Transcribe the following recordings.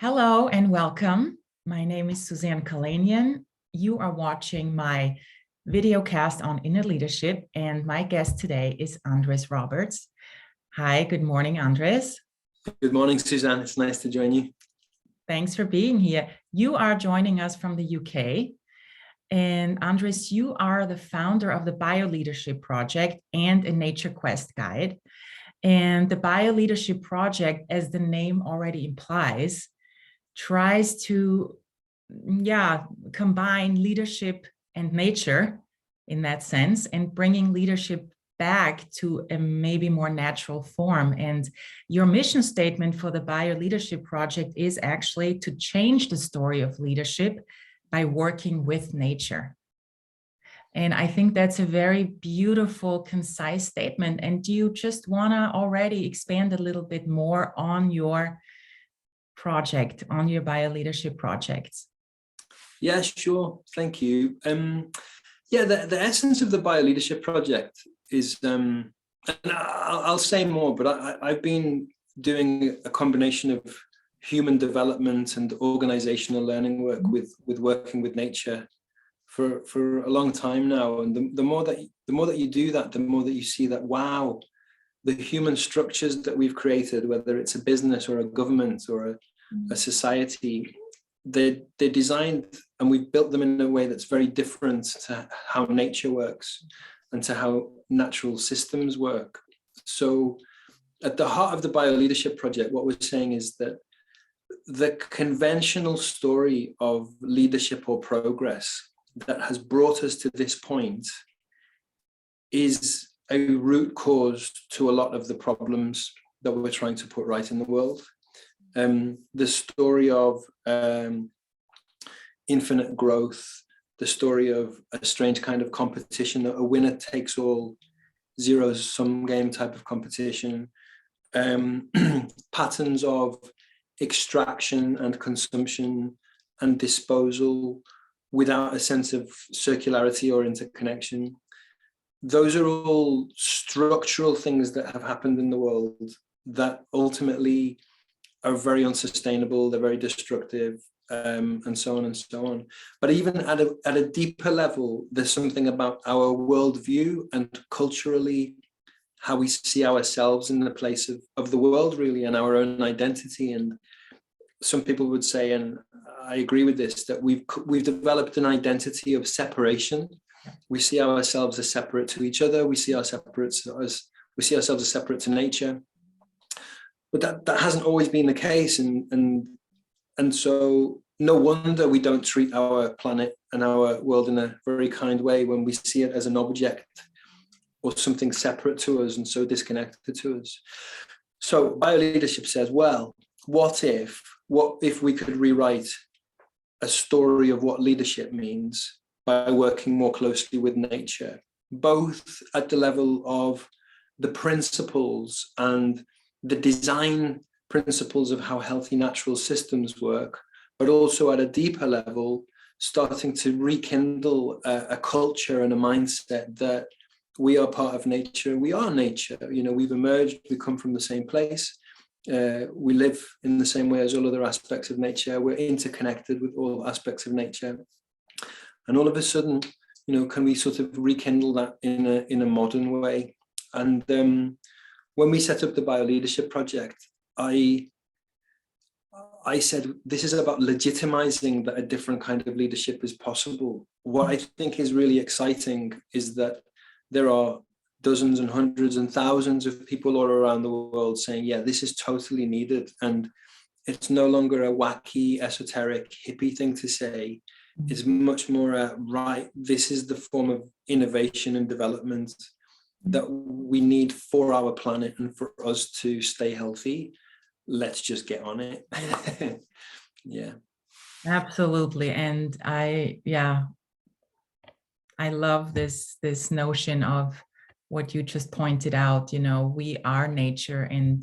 Hello and welcome. My name is Suzanne Kalanian. You are watching my video cast on inner leadership, and my guest today is Andres Roberts. Hi, good morning, Andres. Good morning, Suzanne. It's nice to join you. Thanks for being here. You are joining us from the UK. And Andres, you are the founder of the BioLeadership Project and a Nature Quest guide. And the BioLeadership Project, as the name already implies, tries to combine leadership and nature in that sense, and bringing leadership back to a maybe more natural form. And your mission statement for the BioLeadership Project is actually to change the story of leadership by working with nature. And I think that's a very beautiful, concise statement. And do you just want to already expand a little bit more on your project, on your BioLeadership projects? Yeah, sure. Thank you. The essence of the BioLeadership Project is, and I'll say more, but I've been doing a combination of human development and organizational learning work with working with nature for a long time now. And the more that you do that, the more that you see that, wow, the human structures that we've created, whether it's a business or a government or a society, they're designed, and we've built them in a way that's very different to how nature works and to how natural systems work. So at the heart of the BioLeadership Project, what we're saying is that the conventional story of leadership or progress that has brought us to this point is a root cause to a lot of the problems that we're trying to put right in the world. The story of infinite growth, the story of a strange kind of competition, a winner takes all, zero-sum game type of competition, patterns of extraction and consumption and disposal without a sense of circularity or interconnection. Those are all structural things that have happened in the world that ultimately are very unsustainable, they're very destructive, and so on and so on. But even at a deeper level, there's something about our worldview and culturally how we see ourselves in the place of the world, really, and our own identity. And some people would say, and I agree with this, that we've developed an identity of separation. We see ourselves as separate to each other. We see ourselves as separate to nature. But that hasn't always been the case, and so no wonder we don't treat our planet and our world in a very kind way when we see it as an object or something separate to us and so disconnected to us. So BioLeadership says, well, what if we could rewrite a story of what leadership means by working more closely with nature, both at the level of the principles and the design principles of how healthy natural systems work, but also at a deeper level, starting to rekindle a culture and a mindset that we are part of nature. We are nature. You know, we've emerged, we come from the same place. We live in the same way as all other aspects of nature. We're interconnected with all aspects of nature. And all of a sudden, you know, can we sort of rekindle that in a modern way? And when we set up the BioLeadership Project, I said, this is about legitimizing that a different kind of leadership is possible. What I think is really exciting is that there are dozens and hundreds and thousands of people all around the world saying, yeah, this is totally needed. And it's no longer a wacky, esoteric, hippie thing to say. It's much more right, this is the form of innovation and development that we need for our planet and for us to stay healthy. Let's just get on it. Yeah. Absolutely. And I love this notion of what you just pointed out. You know, we are nature, and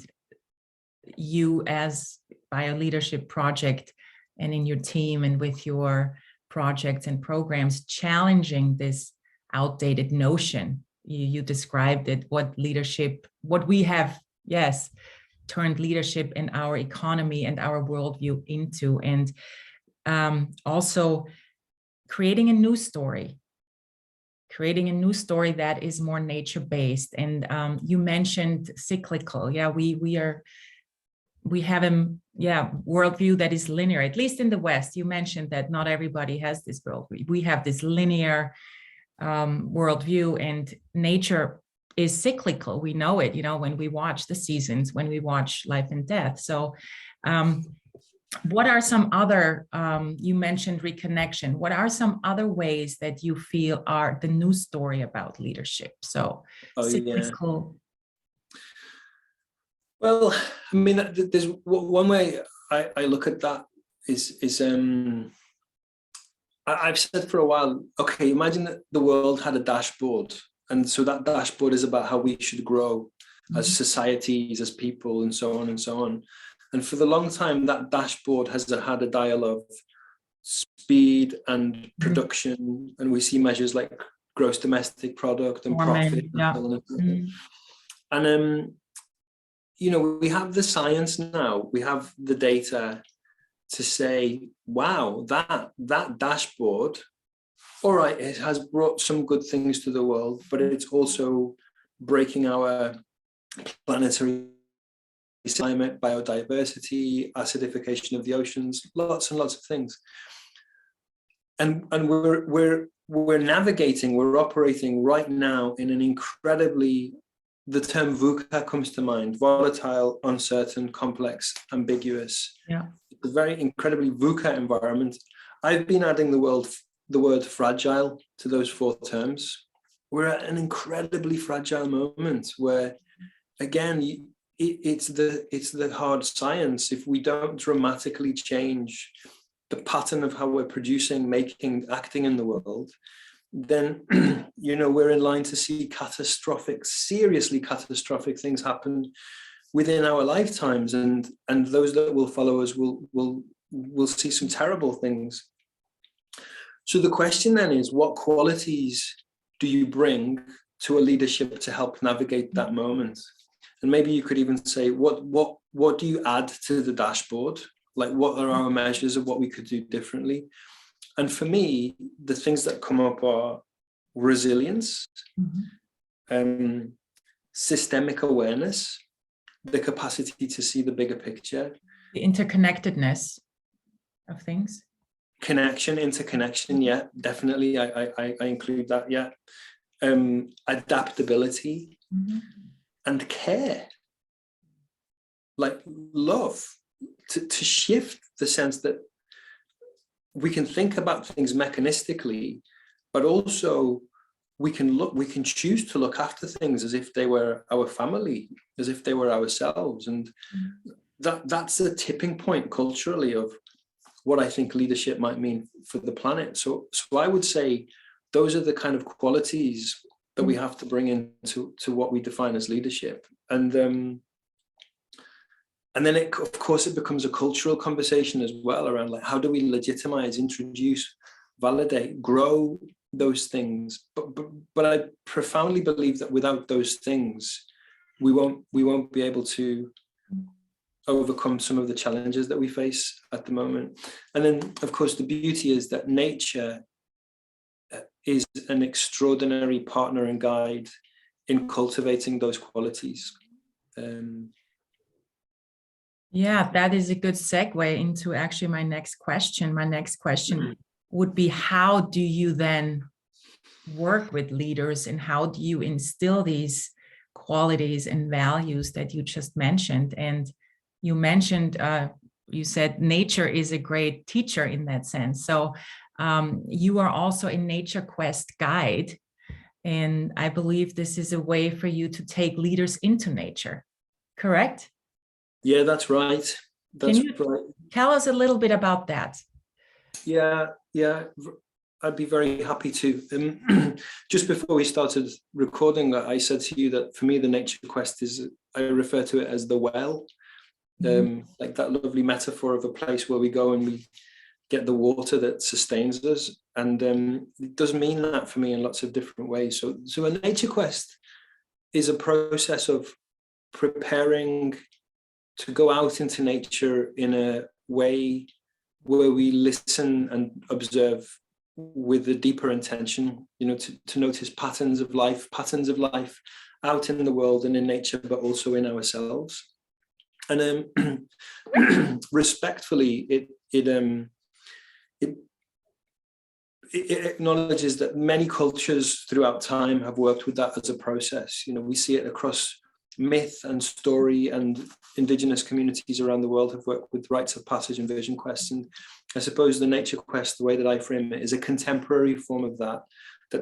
you as BioLeadership Project and in your team and with your projects and programs challenging this outdated notion. You described it, what we have, yes, turned leadership in our economy and our worldview into, and also creating a new story that is more nature-based. And you mentioned cyclical. Yeah, we have a worldview that is linear, at least in the West. You mentioned that not everybody has this worldview. We have this linear worldview, and nature is cyclical. We know it, when we watch the seasons, when we watch life and death. So what are some other, you mentioned reconnection, what are some other ways that you feel are the new story about leadership? So cyclical. Yeah. Well, I mean, there's one way I look at that is I've said for a while, okay, imagine that the world had a dashboard. And so that dashboard is about how we should grow as societies, as people, and so on and so on. And for the long time, that dashboard has had a dial of speed and production. And we see measures like gross domestic product and profit. Yeah. And we have the science now, we have the data to say, wow, that dashboard, all right, it has brought some good things to the world, but it's also breaking our planetary climate, biodiversity, acidification of the oceans, lots and lots of things. And we're navigating, we're operating right now in an incredibly, the term VUCA comes to mind: volatile, uncertain, complex, ambiguous. Yeah. It's a very incredibly VUCA environment. I've been adding the word fragile to those 4 terms. We're at an incredibly fragile moment where, again, it's the hard science. If we don't dramatically change the pattern of how we're producing, making, acting in the world, then we're in line to see seriously catastrophic things happen within our lifetimes, and those that will follow us will see some terrible things. So the question then is, what qualities do you bring to a leadership to help navigate that moment? And maybe you could even say, what do you add to the dashboard? Like, what are our measures of what we could do differently? And for me, the things that come up are resilience, systemic awareness, the capacity to see the bigger picture, the interconnectedness of things, interconnection. Yeah, definitely. I include that. Yeah. Adaptability and care, like love, to shift the sense that we can think about things mechanistically, but also we can choose to look after things as if they were our family, as if they were ourselves. And that's a tipping point culturally of what I think leadership might mean for the planet. So I would say those are the kind of qualities that we have to bring into what we define as leadership. And then of course it becomes a cultural conversation as well around, like, how do we legitimize, introduce, validate, grow those things? But I profoundly believe that without those things, we won't be able to overcome some of the challenges that we face at the moment. And then, of course, the beauty is that nature is an extraordinary partner and guide in cultivating those qualities. Yeah, that is a good segue into actually my next question. My next question would be, how do you then work with leaders, and how do you instill these qualities and values that you just mentioned? And you mentioned, you said nature is a great teacher in that sense. So you are also a Nature Quest guide. And I believe this is a way for you to take leaders into nature, correct? Yeah, that's right. That's right. Tell us a little bit about that. Yeah, I'd be very happy to. Just before we started recording, I said to you that for me, the Nature Quest is, I refer to it as the well, like that lovely metaphor of a place where we go and we get the water that sustains us. And it does mean that for me in lots of different ways. So a Nature Quest is a process of preparing to go out into nature in a way where we listen and observe with a deeper intention, to notice patterns of life out in the world and in nature, but also in ourselves. And respectfully, it acknowledges that many cultures throughout time have worked with that as a process. We see it across myth and story, and indigenous communities around the world have worked with rites of passage and vision quests. And I suppose the nature quest, the way that I frame it, is a contemporary form of that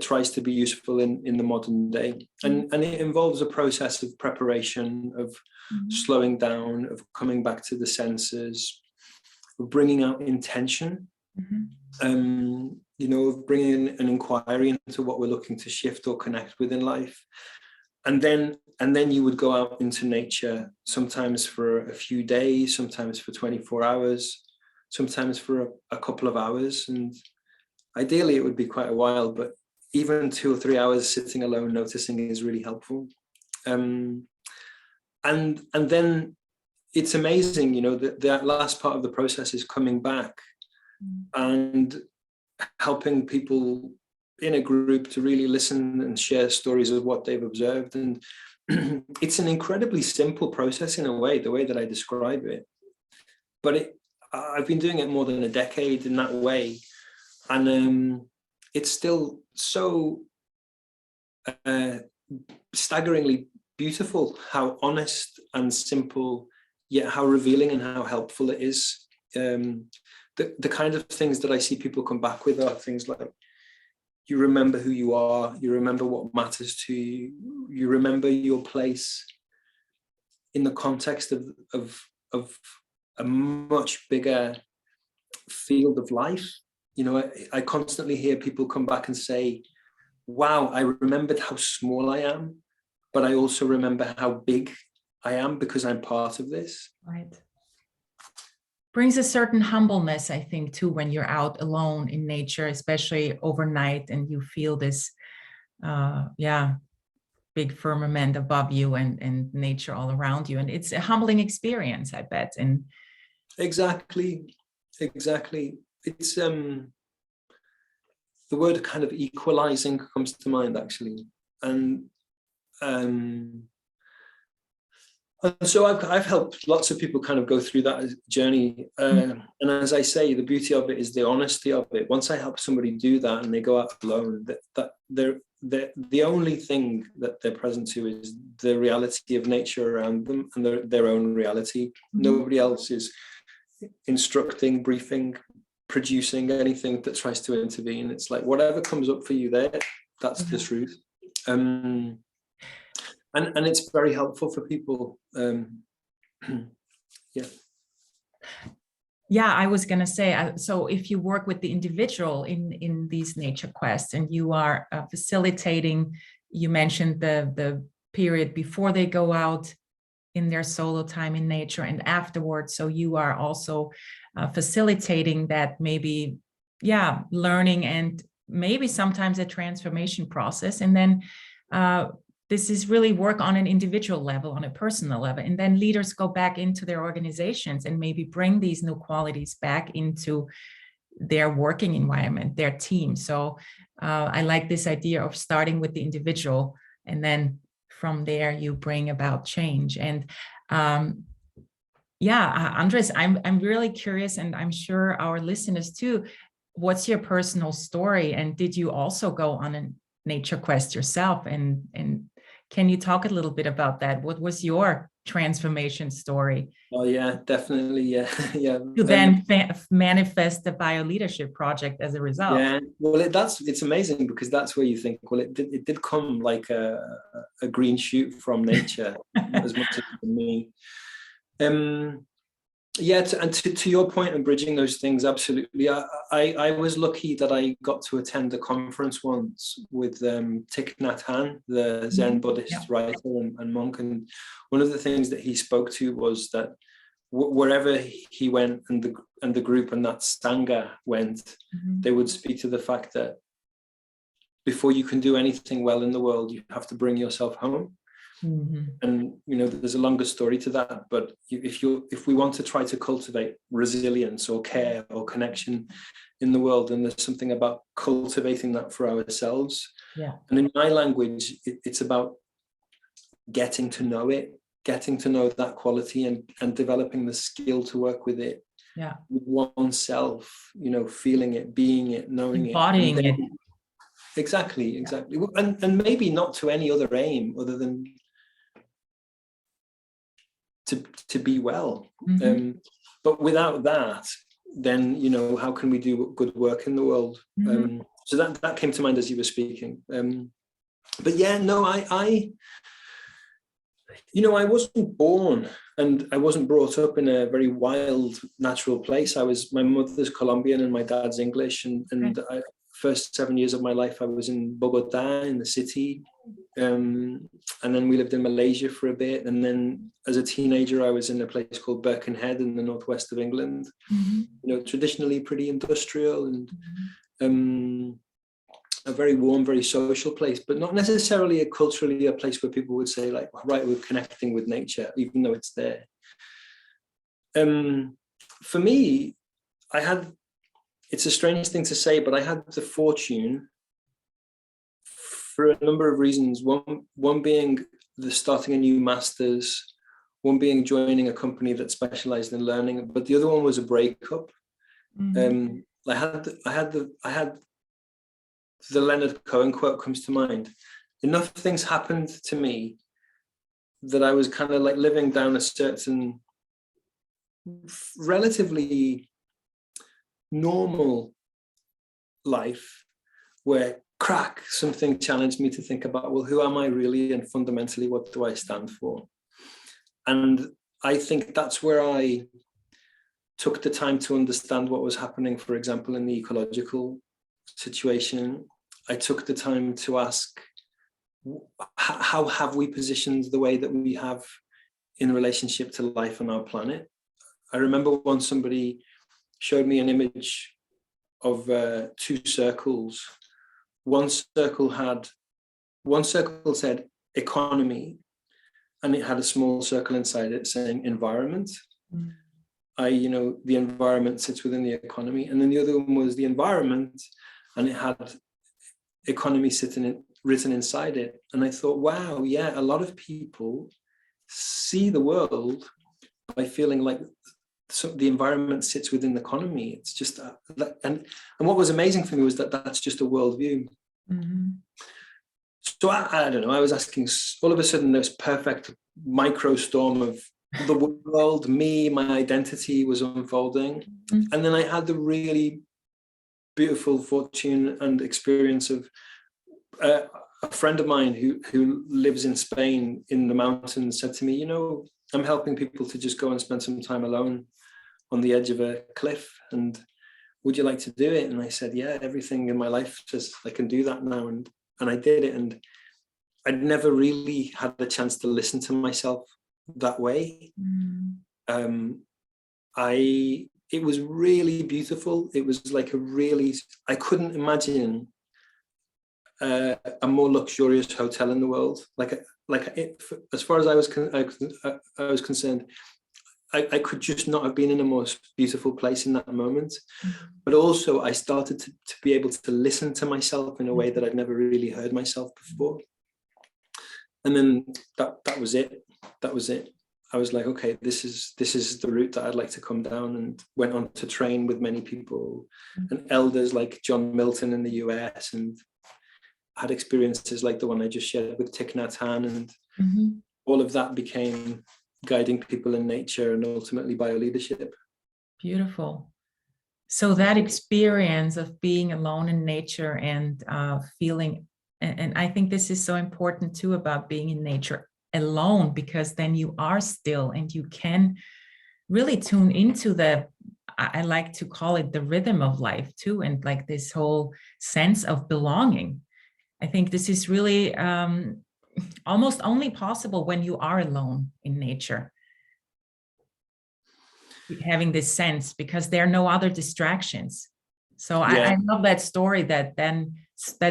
tries to be useful in the modern day. And it involves a process of preparation, of slowing down, of coming back to the senses, of bringing out intention, of bringing in an inquiry into what we're looking to shift or connect with in life. And then you would go out into nature, sometimes for a few days, sometimes for 24 hours, sometimes for a couple of hours. And ideally it would be quite a while, but even 2 or 3 hours sitting alone noticing is really helpful. And then it's amazing, that last part of the process is coming back and helping people in a group to really listen and share stories of what they've observed. And it's an incredibly simple process in a way, the way that I describe it. But I've been doing it more than a decade in that way. And it's still so staggeringly beautiful how honest and simple, yet how revealing and how helpful it is. The kind of things that I see people come back with are things like, you remember who you are, you remember what matters to you, you remember your place in the context of a much bigger field of life. I constantly hear people come back and say, wow, I remembered how small I am, but I also remember how big I am because I'm part of this. Right. Brings a certain humbleness, I think, too, when you're out alone in nature, especially overnight, and you feel this, big firmament above you and nature all around you. And it's a humbling experience, I bet. And Exactly. It's the word kind of equalizing comes to mind, actually. And so I've helped lots of people kind of go through that journey. And as I say, the beauty of it is the honesty of it. Once I help somebody do that and they go out alone, that the only thing that they're present to is the reality of nature around them and their own reality. Nobody else is instructing, briefing, producing anything that tries to intervene. It's like whatever comes up for you there, that's the truth. And it's very helpful for people. I was going to say, so if you work with the individual in these nature quests and you are facilitating, you mentioned the period before they go out in their solo time in nature and afterwards. So you are also facilitating that maybe, learning and maybe sometimes a transformation process. And then this is really work on an individual level, on a personal level. And then leaders go back into their organizations and maybe bring these new qualities back into their working environment, their team. So I like this idea of starting with the individual, and then from there you bring about change. And Andres, I'm really curious, and I'm sure our listeners too, what's your personal story? And did you also go on a nature quest yourself? And can you talk a little bit about that? What was your transformation story? Oh yeah, definitely. Yeah. To then manifest the BioLeadership project as a result. Yeah, well, it's amazing because that's where you think, well, it did come like a green shoot from nature as much as for me. To your point of bridging those things, absolutely. I was lucky that I got to attend a conference once with Thich Nhat Hanh, the Zen Buddhist writer and monk, and one of the things that he spoke to was that wherever he went and the group and that Sangha went, they would speak to the fact that before you can do anything well in the world, you have to bring yourself home. And there's a longer story to that, but if we want to try to cultivate resilience or care or connection in the world, then there's something about cultivating that for ourselves. Yeah. And in my language, it's about getting to know it, getting to know that quality, and developing the skill to work with it. Yeah. With oneself, feeling it, being it, knowing embodying it. Embodying it. Exactly. And maybe not to any other aim other than to be well. But without that, then how can we do good work in the world? So that came to mind as you were speaking. But yeah, no, I wasn't born and I wasn't brought up in a very wild, natural place. My mother's Colombian and my dad's English. And first 7 years of my life, I was in Bogota, in the city. And then we lived in Malaysia for a bit. And then as a teenager, I was in a place called Birkenhead in the northwest of England, traditionally pretty industrial and a very warm, very social place, but not necessarily culturally a place where people would say like, right, we're connecting with nature, even though it's there. For me, it's a strange thing to say, but I had the fortune for a number of reasons. One being the starting a new master's, one being joining a company that specialized in learning, but the other one was a breakup. I had the Leonard Cohen quote comes to mind. Enough things happened to me that I was kind of like living down a certain relatively normal life where something challenged me to think about, well, who am I really? And fundamentally, what do I stand for? And I think that's where I took the time to understand what was happening, for example, in the ecological situation. I took the time to ask, how have we positioned the way that we have in relationship to life on our planet? I remember once somebody showed me an image of two circles. One circle said economy, and it had a small circle inside it saying environment. The environment sits within the economy. And then the other one was the environment, and it had economy written inside it. And I thought, wow, yeah, a lot of people see the world by feeling like the environment sits within the economy. It's just and what was amazing for me was that that's just a worldview. So I don't know, I was asking, all of a sudden this perfect micro storm of the world, me, my identity was unfolding. And then I had the really beautiful fortune and experience of a friend of mine who lives in Spain in the mountains said to me, I'm helping people to just go and spend some time alone on the edge of a cliff, and would you like to do it? And I said, yeah, everything in my life says I can do that now. And I did it. And I'd never really had the chance to listen to myself that way. It was really beautiful. It was like I couldn't imagine a more luxurious hotel in the world. As far as I was concerned, I could just not have been in a more beautiful place in that moment. But also I started to be able to listen to myself in a way that I'd never really heard myself before. And then that was it. That was it. I was like, okay, this is the route that I'd like to come down, and went on to train with many people and elders like John Milton in the US, and had experiences like the one I just shared with Thich Nhat Hanh, and all of that became guiding people in nature and ultimately bioleadership. Beautiful. So that experience of being alone in nature and feeling, and I think this is so important too about being in nature alone, because then you are still and you can really tune into I like to call it the rhythm of life too, and like this whole sense of belonging. I think this is really almost only possible when you are alone in nature, having this sense, because there are no other distractions. So yeah. I love that story that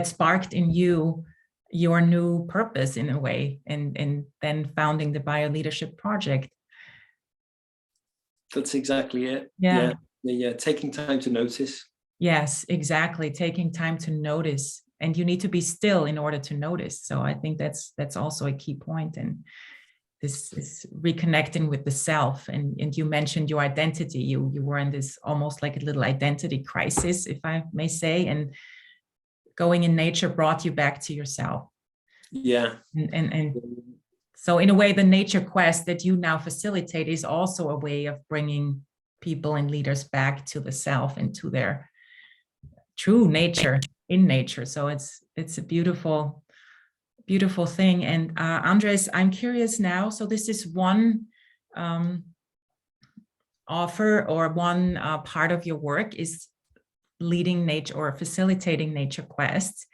sparked in you your new purpose in a way, and then founding the Bioleadership Project. That's exactly it. Yeah. Yeah. Taking time to notice. Yes, exactly. Taking time to notice, and you need to be still in order to notice. So I think that's also a key point. And this is reconnecting with the self. And you mentioned your identity. You were in this almost like a little identity crisis, if I may say, and going in nature brought you back to yourself. Yeah. And so in a way, the nature quest that you now facilitate is also a way of bringing people and leaders back to the self and to their true nature in nature. So it's a beautiful thing. And Andres, I'm curious now. So this is one offer, or one part of your work is leading nature or facilitating nature quests.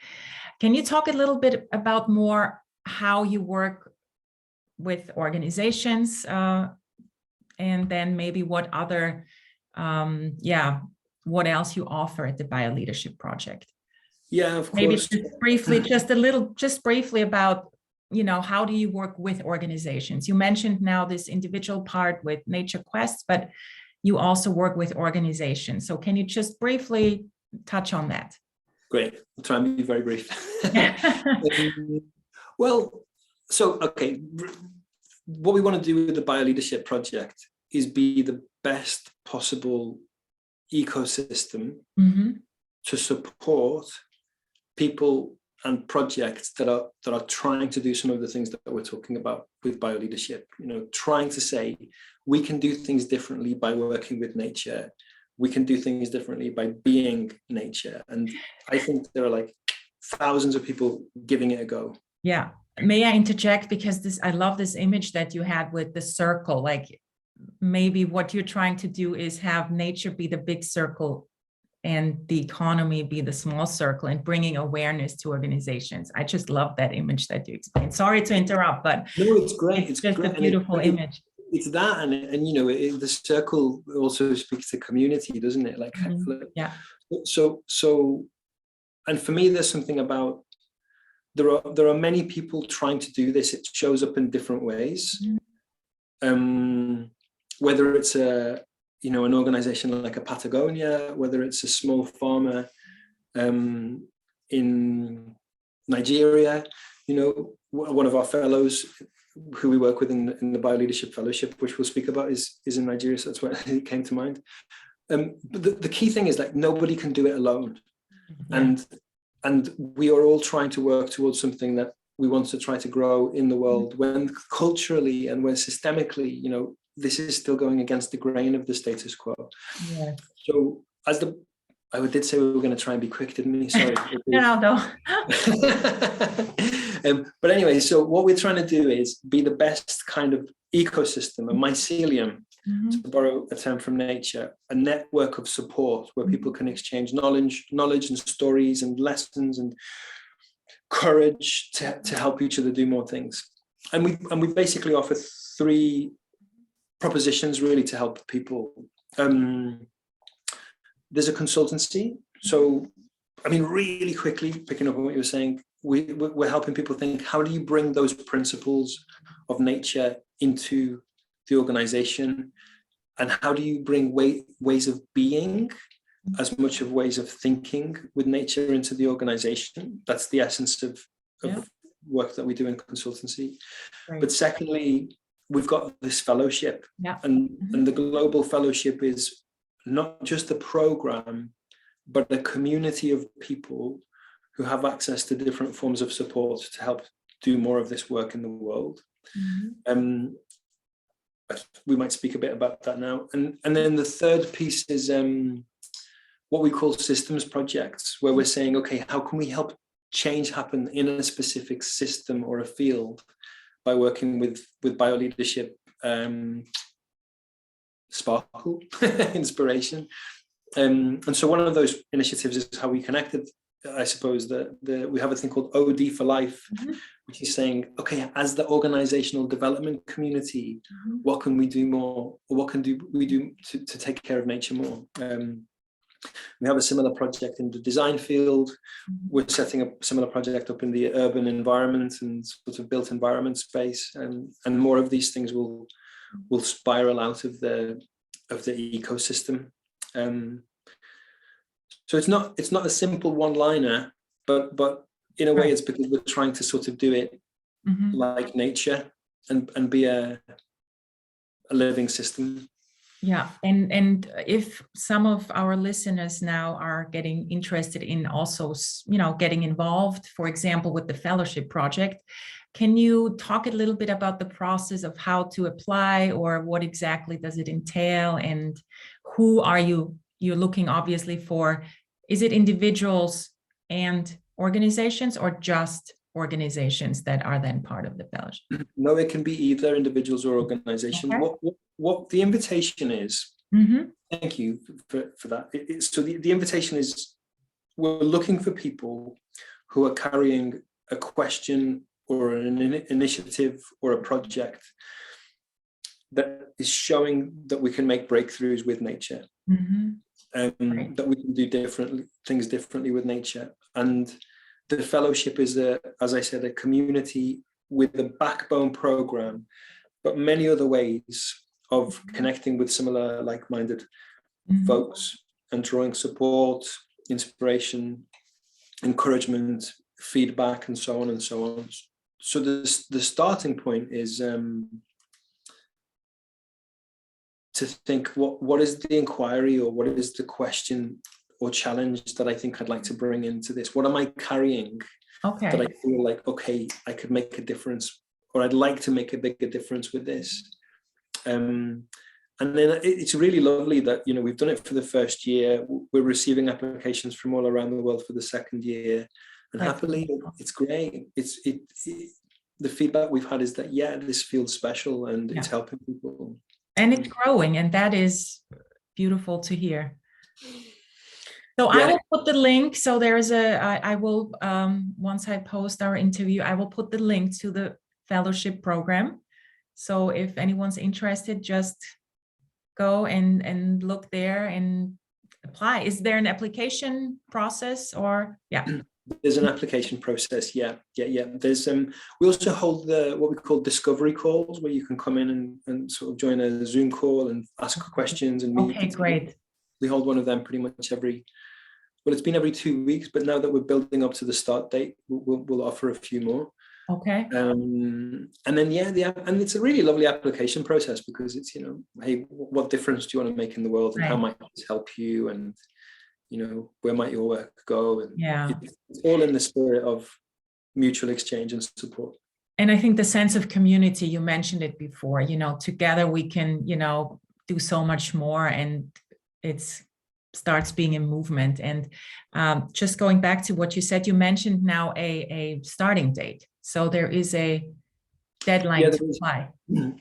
Can you talk a little bit about more how you work with organizations, and then maybe what other, what else you offer at the Bioleadership Project? Yeah, of Maybe course. just briefly about, how do you work with organizations? You mentioned now this individual part with Nature Quests, but you also work with organizations. So can you just briefly touch on that? Great. I'll try and be very brief. Well, so, okay. What we want to do with the Bioleadership Project is be the best possible ecosystem to support people and projects that are trying to do some of the things that we're talking about with bioleadership. Trying to say we can do things differently by working with nature. We can do things differently by being nature. And I think there are like thousands of people giving it a go. Yeah. May I interject? Because I love this image that you had with the circle. Like, maybe what you're trying to do is have nature be the big circle and the economy be the small circle, and bringing awareness to organizations. I just love that image that you explained. Sorry to interrupt, but no, it's great. It's just great. A beautiful image. It's that, and the circle also speaks to community, doesn't it? Like, yeah. So, and for me, there's something about there are many people trying to do this. It shows up in different ways. Whether it's an organization like a Patagonia, whether it's a small farmer in Nigeria, one of our fellows who we work with in the Bioleadership Fellowship, which we'll speak about, is in Nigeria. So that's what it came to mind. But the key thing is, like, nobody can do it alone. Yeah. And we are all trying to work towards something that we want to try to grow in the world, when culturally and when systemically, this is still going against the grain of the status quo. Yeah. So I did say we were going to try and be quick, didn't we? Sorry. No. But anyway, so what we're trying to do is be the best kind of ecosystem, a mycelium, to borrow a term from nature, a network of support where people can exchange knowledge and stories and lessons and courage to help each other do more things. And we basically offer 3 propositions really to help people. There's a consultancy. So, really quickly picking up on what you were saying, we're helping people think, how do you bring those principles of nature into the organization? And how do you bring ways of being as much of ways of thinking with nature into the organization? That's the essence of work that we do in consultancy. Right. But secondly, we've got this fellowship, and the global fellowship is not just a program, but a community of people who have access to different forms of support to help do more of this work in the world. We might speak a bit about that now. And then the third piece is what we call systems projects, where we're saying, okay, how can we help change happen in a specific system or a field by working with bioleadership, sparkle, inspiration. And so one of those initiatives is how we connected, I suppose, we have a thing called OD for Life, which is saying, okay, as the organizational development community, what can we do more, or what can we do to take care of nature more? We have a similar project in the design field. We're setting a similar project up in the urban environment and sort of built environment space, and more of these things will spiral out of the ecosystem. So it's not a simple one-liner, but in a way it's because we're trying to sort of do it like nature and be a living system. Yeah, and if some of our listeners now are getting interested in also, getting involved, for example, with the fellowship project, can you talk a little bit about the process of how to apply, or what exactly does it entail, and who are you're looking obviously for? Is it individuals and organizations, or just organizations that are then part of the fellowship? No, it can be either individuals or organizations. Okay. What the invitation is, thank you for that. So the invitation is, we're looking for people who are carrying a question or an initiative or a project that is showing that we can make breakthroughs with nature, that we can do things differently with nature. And the fellowship is, as I said, a community with a backbone program, but many other ways of connecting with similar like-minded folks and drawing support, inspiration, encouragement, feedback, and so on and so on. So the starting point is to think, what is the inquiry, or what is the question or challenge that I think I'd like to bring into this? What am I carrying that I feel like, okay, I could make a difference, or I'd like to make a bigger difference with this? And then it's really lovely that, we've done it for the first year. We're receiving applications from all around the world for the second year, and happily, it's great. The feedback we've had is that, yeah, this feels special, and it's helping people. And it's growing, and that is beautiful to hear. So I will put the link. So there's I will, once I post our interview, I will put the link to the fellowship program. So if anyone's interested, just go and look there and apply. Is there an application process, or? Yeah. There's an application process. Yeah. There's we also hold what we call discovery calls, where you can come in and sort of join a Zoom call and ask questions and meet. Okay, great. We hold one of them pretty much it's been every 2 weeks, but now that we're building up to the start date, we'll offer a few more. Okay. And then and it's a really lovely application process, because it's, hey, what difference do you want to make in the world, and how might this help you, and where might your work go? And it's all in the spirit of mutual exchange and support. And I think the sense of community, you mentioned it before, together we can, do so much more, and it's starts being a movement. And just going back to what you said, you mentioned now a starting date. So there is a deadline to apply.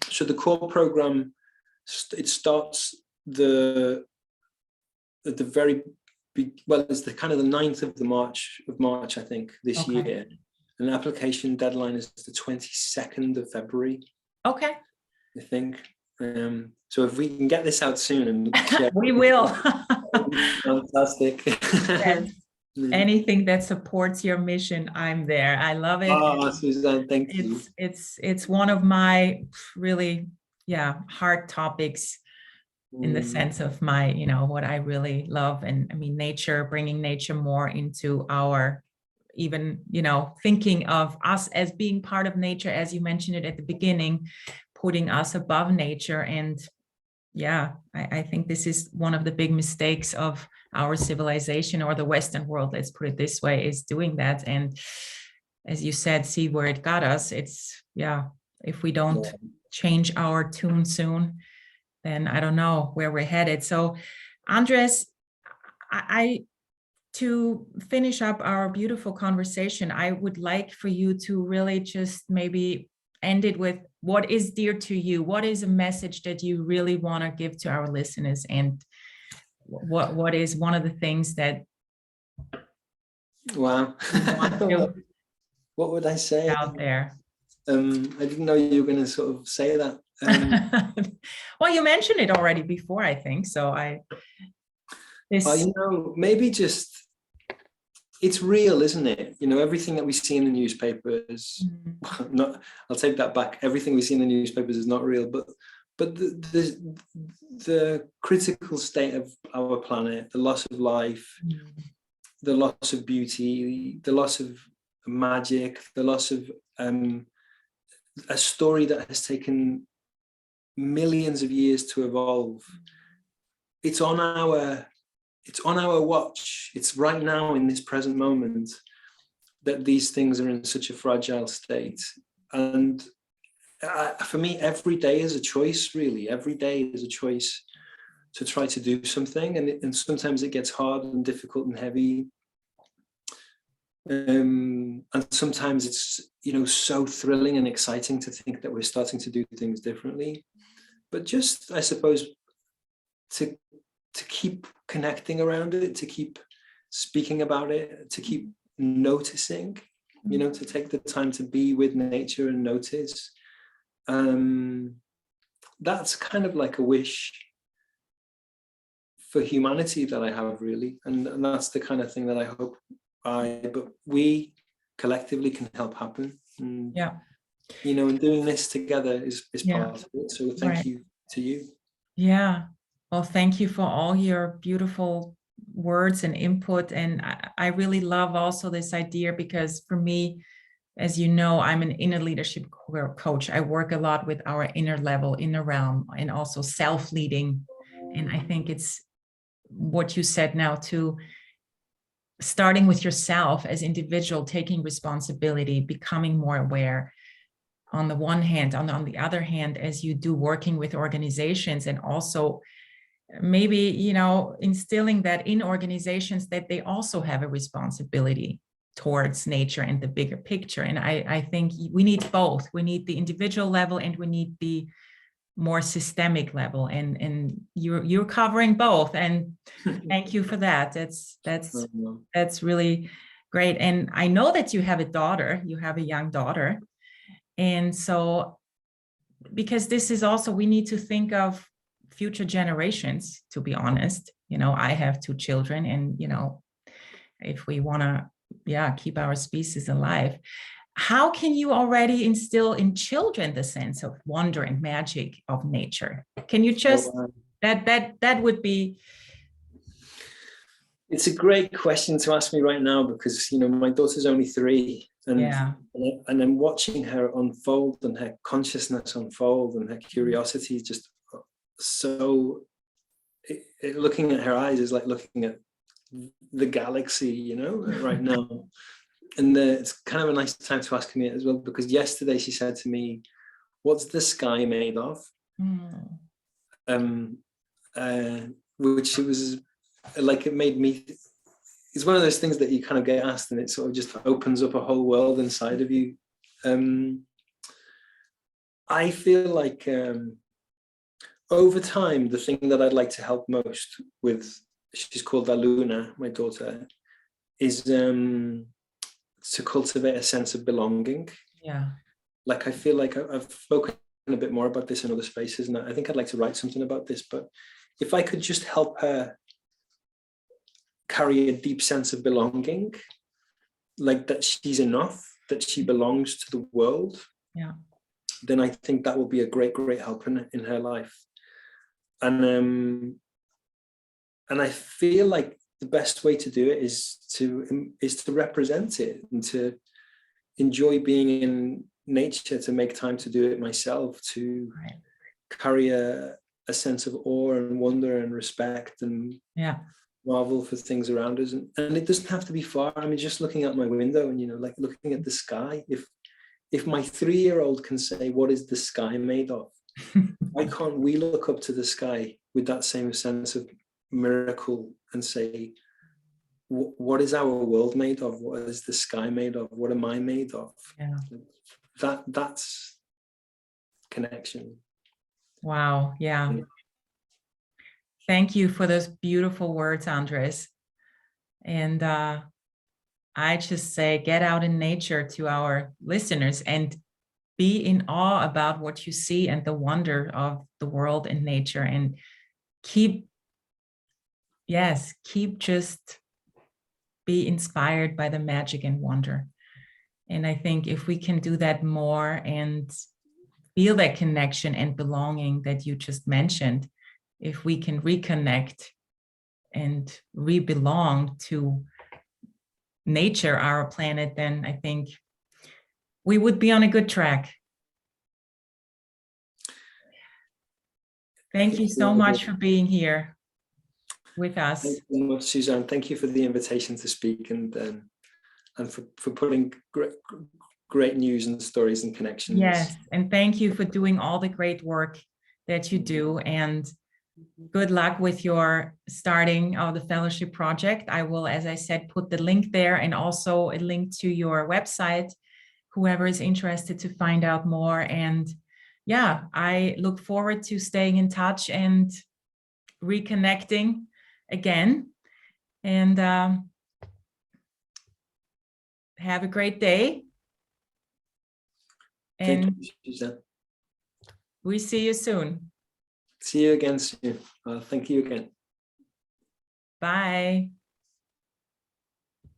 So the core program, it starts at the very it's the kind of the 9th of March, I think, this year. And the application deadline is the 22nd of February. Okay. I think. So if we can get this out soon, and we will. Fantastic. Yes. Anything that supports your mission, I'm there. I love it. Oh, Suzanne, thank you. It's one of my really, hard topics, in the sense of my, what I really love. And I mean, nature, bringing nature more into our, even, thinking of us as being part of nature, as you mentioned it at the beginning, putting us above nature. And I think this is one of the big mistakes of our civilization, or the Western world, let's put it this way, is doing that. And as you said, see where it got us. It's, if we don't change our tune soon, then I don't know where we're headed. So Andres, to finish up our beautiful conversation, I would like for you to really just maybe end it with what is dear to you. What is a message that you really want to give to our listeners? And what is one of the things that what would I say out there? I didn't know you were going to sort of say that. Well, you mentioned it already before, I think. So This, Maybe just, it's real, isn't it? Everything that we see in the newspapers, not, I'll take that back. Everything we see in the newspapers is not real, but the critical state of our planet, the loss of life, the loss of beauty, the loss of magic, the loss of a story that has taken millions of years to evolve. It's on our watch. It's right now in this present moment that these things are in such a fragile state. And for me, every day is a choice, really. Every day is a choice to try to do something. And sometimes it gets hard and difficult and heavy. And sometimes it's, so thrilling and exciting to think that we're starting to do things differently. But just, I suppose, to keep connecting around it, to keep speaking about it, to keep noticing, to take the time to be with nature and notice. That's kind of like a wish for humanity that I have, really. And that's the kind of thing that I hope but we collectively can help happen. And, and doing this together is part of it. So thank you to you. Yeah. Well, thank you for all your beautiful words and input. And I really love also this idea, because for me, as you know, I'm an inner leadership coach. I work a lot with our inner level, inner realm, and also self-leading. And I think it's what you said now too, starting with yourself as individual, taking responsibility, becoming more aware on the one hand, on the other hand, as you do working with organizations, and also maybe, instilling that in organizations that they also have a responsibility towards nature and the bigger picture. And I think we need both. We need the individual level and we need the more systemic level, and you're covering both, and thank you for that. That's really great. And I know that you have a young daughter, and so, because this is also, we need to think of future generations, to be honest. I have 2 children, and if we want to keep our species alive, how can you already instill in children the sense of wonder and magic of nature? Can you just, that would be... It's a great question to ask me right now, because, my daughter's only 3, and I'm watching her unfold, and her consciousness unfold, and her curiosity is just so, looking at her eyes is like looking at the galaxy, right now. And it's kind of a nice time to ask me it as well, because yesterday she said to me, "What's the sky made of?" Which, it was like, it made me, it's one of those things that you kind of get asked, and it sort of just opens up a whole world inside of you. I feel like over time, the thing that I'd like to help most with, she's called Aluna, my daughter, is to cultivate a sense of belonging. Like, I feel like I've spoken a bit more about this in other spaces, and I think I'd like to write something about this. But if I could just help her carry a deep sense of belonging, like that she's enough, that she belongs to the world, then I think that will be a great help in her life. And I feel like the best way to do it is to represent it, and to enjoy being in nature, to make time to do it myself, to carry a sense of awe and wonder and respect and marvel for things around us. And it doesn't have to be far. I mean, just looking out my window and, like looking at the sky, if my 3-year-old can say, "What is the sky made of?" why can't we look up to the sky with that same sense of miracle and say, what is our world made of? What is the sky made of? What am I made of? That's connection. Wow. Yeah. Thank you for those beautiful words, Andres. And I just say, get out in nature to our listeners and be in awe about what you see and the wonder of the world and nature, and keep yes, keep just be inspired by the magic and wonder. And I think if we can do that more and feel that connection and belonging that you just mentioned, if we can reconnect and re-belong to nature, our planet, then I think we would be on a good track. Thank you so much for being here with us. Thank you so much, Suzanne. Thank you for the invitation to speak, and for putting great news and stories and connections. Yes, and thank you for doing all the great work that you do, and good luck with your starting of the fellowship project. I will, as I said, put the link there, and also a link to your website, whoever is interested to find out more. And yeah, I look forward to staying in touch and reconnecting again. And have a great day. And thank you, Suzanne. we see you soon. See you again soon. Thank you again. Bye.